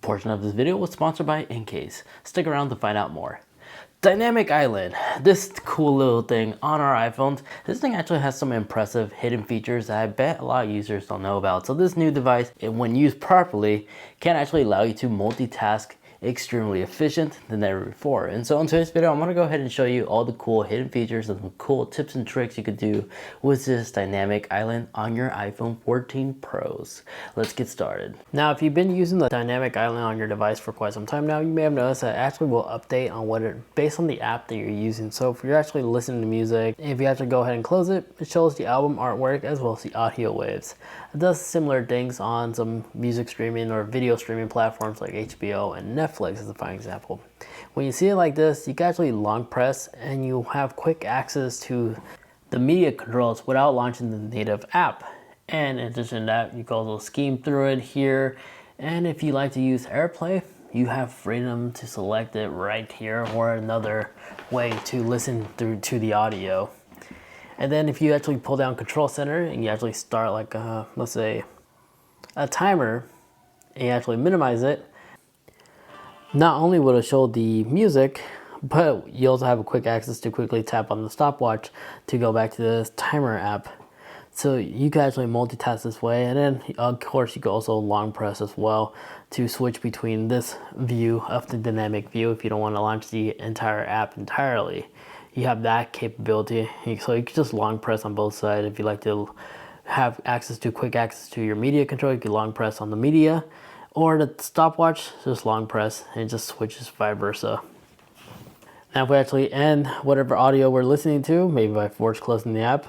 portion of this video was sponsored by Encase. Stick around to find out more. Dynamic Island, this cool little thing on our iPhones. This thing actually has some impressive hidden features that I bet a lot of users don't know about. So this new device, when used properly, can actually allow you to multitask extremely efficient than ever before. And so in today's video, I'm gonna go ahead and show you all the cool hidden features and some cool tips and tricks you could do with this Dynamic Island on your iPhone 14 Pros. Let's get started. Now, if you've been using the Dynamic Island on your device for quite some time now, you may have noticed that it actually will update on based on the app that you're using. So if you're actually listening to music, if you actually go ahead and close it, it shows the album artwork as well as the audio waves. It does similar things on some music streaming or video streaming platforms like HBO and Netflix as a fine example. When you see it like this, you can actually long press and you have quick access to the media controls without launching the native app. And in addition to that, you can also scheme through it here. And if you like to use AirPlay, you have freedom to select it right here or another way to listen through to the audio. And then if you actually pull down Control Center and you actually start like let's say a timer and you actually minimize it, not only will it show the music, but you also have a quick access to quickly tap on the stopwatch to go back to the timer app. So you can actually multitask this way, and then of course you can also long press as well to switch between this view of the dynamic view if you don't want to launch the entire app entirely. You have that capability, so you can just long press on both sides. If you like to have quick access to your media control, you can long press on the media, or the stopwatch, just long press, and it just switches vice versa. Now if we actually end whatever audio we're listening to, maybe by force closing the app,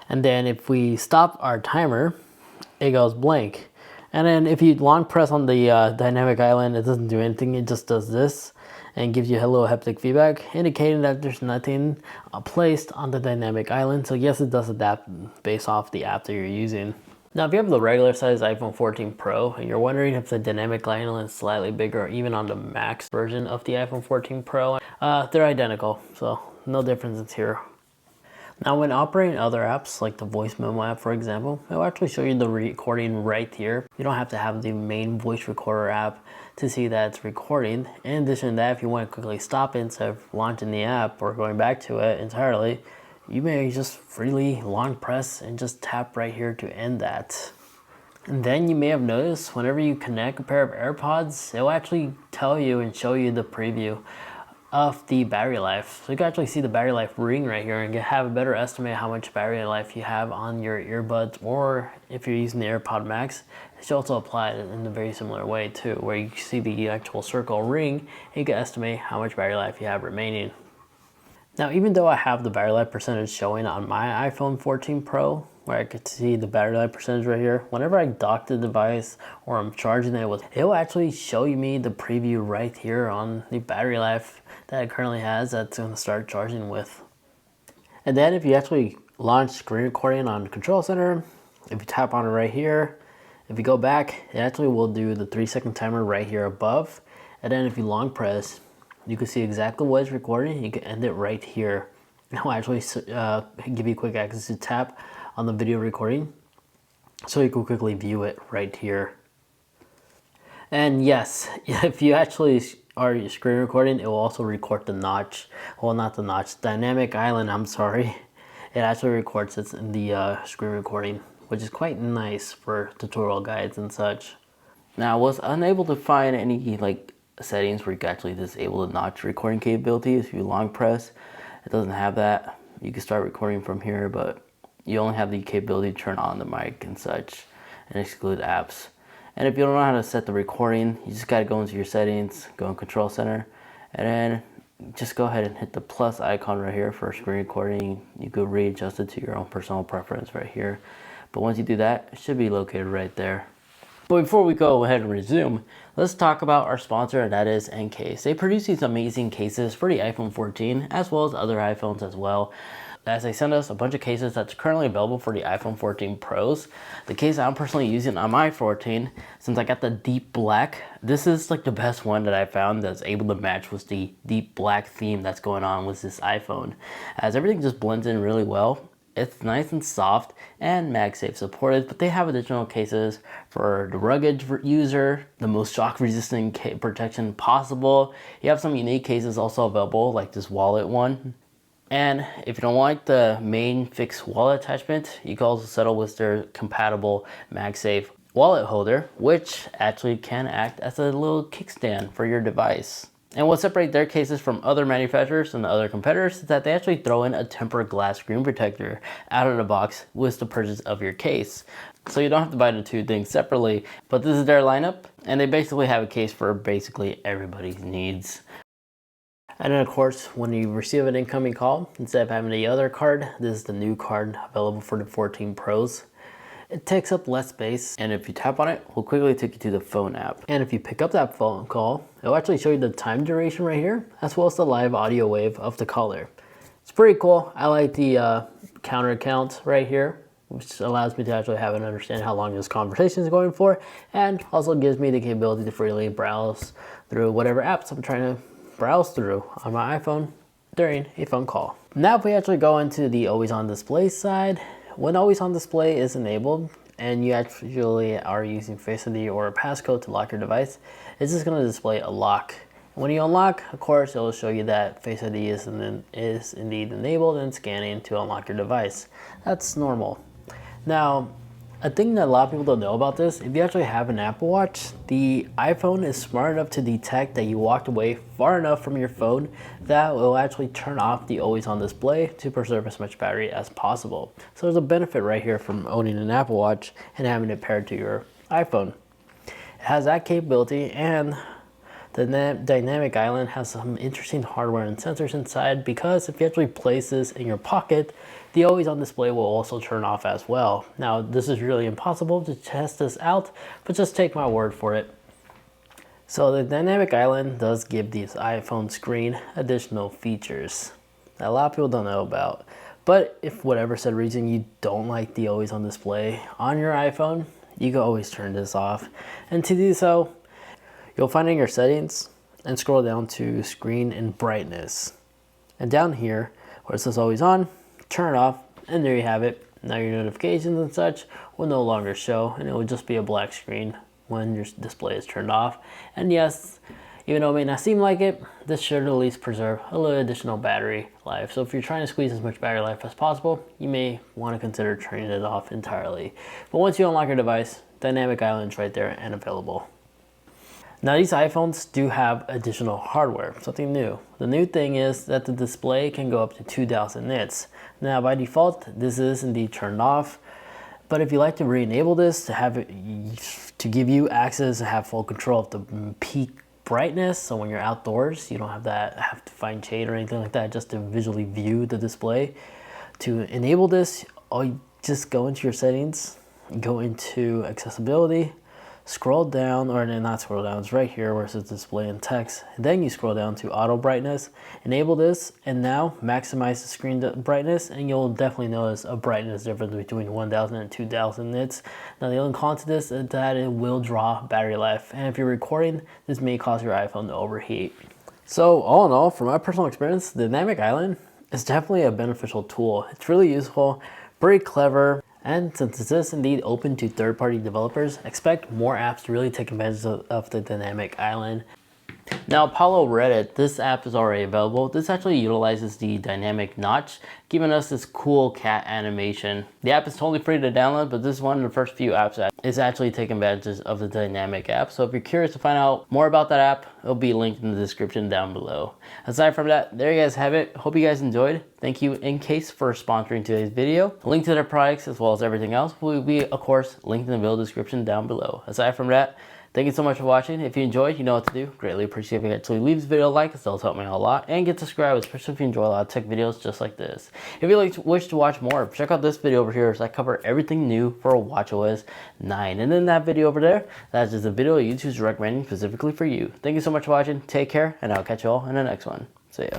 and then if we stop our timer, it goes blank. And then if you long press on the Dynamic Island, it doesn't do anything, it just does this and gives you a little haptic feedback indicating that there's nothing placed on the Dynamic Island. So yes, it does adapt based off the app that you're using. Now if you have the regular size iPhone 14 Pro and you're wondering if the Dynamic Island is slightly bigger or even on the max version of the iPhone 14 Pro, they're identical, so no differences here. Now when operating other apps like the voice memo app, for example, it will actually show you the recording right here. You don't have to have the main voice recorder app to see that it's recording. In addition to that, if you want to quickly stop it instead of launching the app or going back to it entirely, you may just freely long press and just tap right here to end that. And then you may have noticed whenever you connect a pair of AirPods, it will actually tell you and show you the preview of the battery life. So you can actually see the battery life ring right here and have a better estimate how much battery life you have on your earbuds, or if you're using the AirPod Max, it should also apply it in a very similar way too, where you see the actual circle ring and you can estimate how much battery life you have remaining. Now even though I have the battery life percentage showing on my iPhone 14 Pro, where I could see the battery life percentage right here, whenever I dock the device or I'm charging it will actually show me the preview right here on the battery life that it currently has that's going to start charging with. And then if you actually launch screen recording on Control Center, if you tap on it right here, if you go back, it actually will do the 3-second timer right here above. And then if you long press, you can see exactly what it's recording. You can end it right here. It will actually give you quick access to tap on the video recording, so you can quickly view it right here. And yes, if you actually are screen recording, it will also record the notch. Well, not the notch, Dynamic Island, I'm sorry. It actually records it in the screen recording, which is quite nice for tutorial guides and such. Now, I was unable to find any settings where you can actually disable the notch recording capability. If you long press, it doesn't have that. You can start recording from here, but you only have the capability to turn on the mic and such and exclude apps. And if you don't know how to set the recording, you just got to go into your settings, go in Control Center, and then just go ahead and hit the plus icon right here for screen recording. You could readjust it to your own personal preference right here. But once you do that, it should be located right there. But before we go ahead and resume, let's talk about our sponsor, and that is Encase. They produce these amazing cases for the iPhone 14 as well as other iPhones as well. As they send us a bunch of cases that's currently available for the iPhone 14 Pros. The case I'm personally using on my 14, since I got the deep black, this is like the best one that I found that's able to match with the deep black theme that's going on with this iPhone, as everything just blends in really well. It's nice and soft and MagSafe supported, but they have additional cases for the rugged user, the most shock resistant protection possible. You have some unique cases also available, like this wallet one. And if you don't like the main fixed wallet attachment, you can also settle with their compatible MagSafe wallet holder, which actually can act as a little kickstand for your device. And what separates their cases from other manufacturers and other competitors is that they actually throw in a tempered glass screen protector out of the box with the purchase of your case. So you don't have to buy the two things separately, but this is their lineup, and they basically have a case for basically everybody's needs. And then of course, when you receive an incoming call, instead of having the other card, this is the new card available for the 14 Pros. It takes up less space, and if you tap on it, it will quickly take you to the phone app. And if you pick up that phone call, it'll actually show you the time duration right here, as well as the live audio wave of the caller. It's pretty cool. I like the counter count right here, which allows me to actually have an understand how long this conversation is going for, and also gives me the capability to freely browse through whatever apps I'm trying to browse through on my iPhone during a phone call. Now if we actually go into the always on display side, when always on display is enabled and you actually are using Face ID or a passcode to lock your device, it's just going to display a lock. When you unlock, of course, it will show you that Face ID is indeed enabled and scanning to unlock your device. That's normal. Now, a thing that a lot of people don't know about this, if you actually have an Apple Watch, the iPhone is smart enough to detect that you walked away far enough from your phone that it will actually turn off the always on display to preserve as much battery as possible. So there's a benefit right here from owning an Apple Watch and having it paired to your iPhone. It has that capability, and the Dynamic Island has some interesting hardware and sensors inside, because if you actually place this in your pocket, the always on display will also turn off as well. Now, this is really impossible to test this out, but just take my word for it. So the Dynamic Island does give this iPhone screen additional features that a lot of people don't know about. But if whatever said reason you don't like the always on display on your iPhone, you can always turn this off. And to do so, you'll find in your settings and scroll down to screen and brightness. And down here, where it says always on, turn it off, and there you have it. Now your notifications and such will no longer show, and it will just be a black screen when your display is turned off. And yes, even though it may not seem like it, this should at least preserve a little additional battery life. So if you're trying to squeeze as much battery life as possible, you may want to consider turning it off entirely. But once you unlock your device, Dynamic Island's right there and available. Now these iPhones do have additional hardware, something new. The new thing is that the display can go up to 2000 nits. Now by default, this is indeed turned off, but if you like to re-enable this to have it, to give you access to have full control of the peak brightness, so when you're outdoors, you don't have to find shade or anything like that, just to visually view the display. To enable this, you just go into your settings, go into accessibility, scroll down, or not scroll down, it's right here where it says display and text. And then you scroll down to auto brightness, enable this, and now maximize the screen brightness, and you'll definitely notice a brightness difference between 1000 and 2000 nits. Now the only con to this is that it will draw battery life, and if you're recording, this may cause your iPhone to overheat. So all in all, from my personal experience, the Dynamic Island is definitely a beneficial tool. It's really useful, very clever. And since it is indeed open to third-party developers, expect more apps to really take advantage of the Dynamic Island. Now, Apollo Reddit, this app is already available. This actually utilizes the dynamic notch, giving us this cool cat animation. The app is totally free to download, but this is one of the first few apps that is actually taking advantage of the dynamic app. So if you're curious to find out more about that app, it'll be linked in the description down below. Aside from that, there you guys have it. Hope you guys enjoyed. Thank you Incase for sponsoring today's video. A link to their products as well as everything else will be, of course, linked in the video description down below. Aside from that, thank you so much for watching. If you enjoyed, you know what to do. Greatly appreciate if you actually leave this video a like, it does help me out a lot. And get subscribed, especially if you enjoy a lot of tech videos just like this. If you wish to watch more, check out this video over here as I cover everything new for watchOS 9. And in that video over there, that's just a video YouTube's recommending specifically for you. Thank you so much for watching. Take care, and I'll catch you all in the next one. See ya.